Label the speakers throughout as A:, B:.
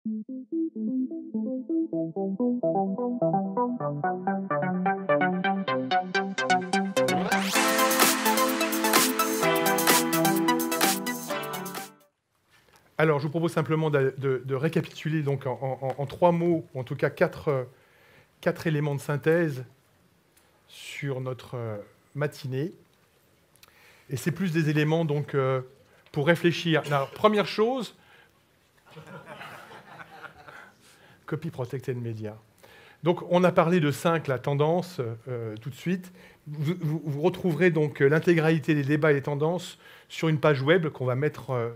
A: Alors, je vous propose simplement de récapituler donc en 3 mots, ou en tout cas 4 éléments de synthèse sur notre matinée. Et c'est plus des éléments donc, pour réfléchir. Alors, première chose, copy protected media. Donc, on a parlé de 5, la tendance, tout de suite. Vous retrouverez donc l'intégralité des débats et des tendances sur une page web qu'on va mettre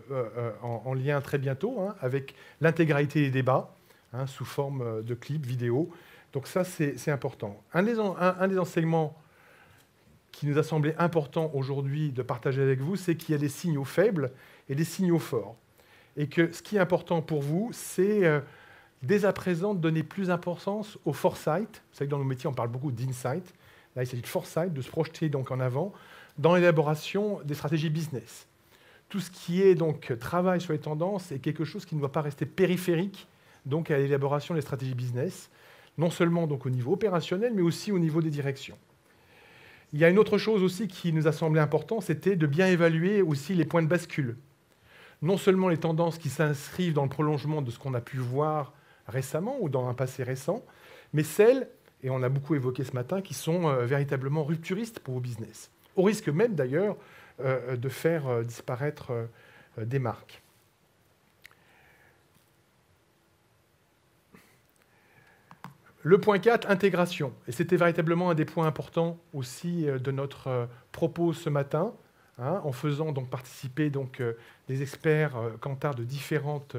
A: en lien très bientôt, hein, avec l'intégralité des débats, hein, sous forme de clips, vidéo. Donc ça, c'est important. Un des enseignements qui nous a semblé important aujourd'hui de partager avec vous, c'est qu'il y a des signaux faibles et des signaux forts. Et que ce qui est important pour vous, c'est dès à présent de donner plus d'importance au foresight. Vous savez que dans nos métiers, on parle beaucoup d'insight. Là, il s'agit de foresight, de se projeter donc en avant dans l'élaboration des stratégies business. Tout ce qui est donc travail sur les tendances est quelque chose qui ne doit pas rester périphérique donc à l'élaboration des stratégies business, non seulement donc au niveau opérationnel, mais aussi au niveau des directions. Il y a une autre chose aussi qui nous a semblé important, c'était de bien évaluer aussi les points de bascule. Non seulement les tendances qui s'inscrivent dans le prolongement de ce qu'on a pu voir récemment ou dans un passé récent, mais celles, et on a beaucoup évoqué ce matin, qui sont véritablement rupturistes pour vos business, au risque même d'ailleurs de faire disparaître des marques. Le point 4, intégration. Et c'était véritablement un des points importants aussi de notre propos ce matin, hein, en faisant donc participer donc, des experts Kantar de différentes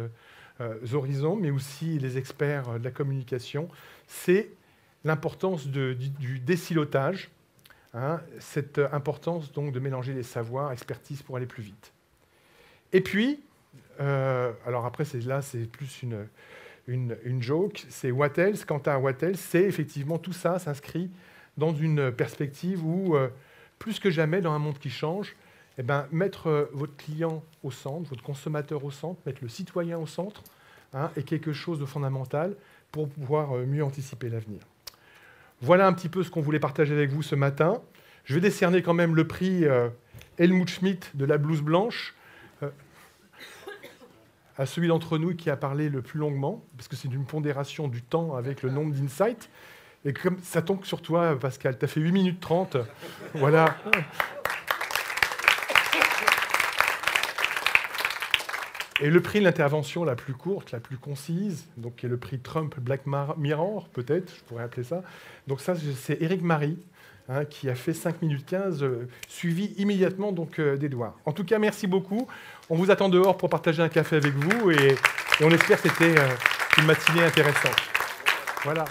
A: horizons, mais aussi les experts de la communication. C'est l'importance du désilotage, hein, cette importance donc de mélanger les savoirs, expertise pour aller plus vite. Et puis, alors après c'est plus une joke, c'est what else, Kantar what else, c'est effectivement tout ça s'inscrit dans une perspective où, plus que jamais dans un monde qui change, eh ben, mettre votre client au centre, votre consommateur au centre, mettre le citoyen au centre, hein, est quelque chose de fondamental pour pouvoir mieux anticiper l'avenir. Voilà un petit peu ce qu'on voulait partager avec vous ce matin. Je vais décerner quand même le prix Helmut Schmidt de la blouse blanche à celui d'entre nous qui a parlé le plus longuement, parce que c'est une pondération du temps avec le nombre d'insights. Et comme ça tombe sur toi, Pascal, tu as fait 8 minutes 30. Voilà. Et le prix de l'intervention la plus courte, la plus concise, donc qui est le prix Trump Black Mirror, peut-être, je pourrais appeler ça. Donc ça, c'est Éric Marie, hein, qui a fait 5 minutes 15, suivi immédiatement donc, d'Edouard. En tout cas, merci beaucoup. On vous attend dehors pour partager un café avec vous et on espère que c'était une matinée intéressante. Voilà.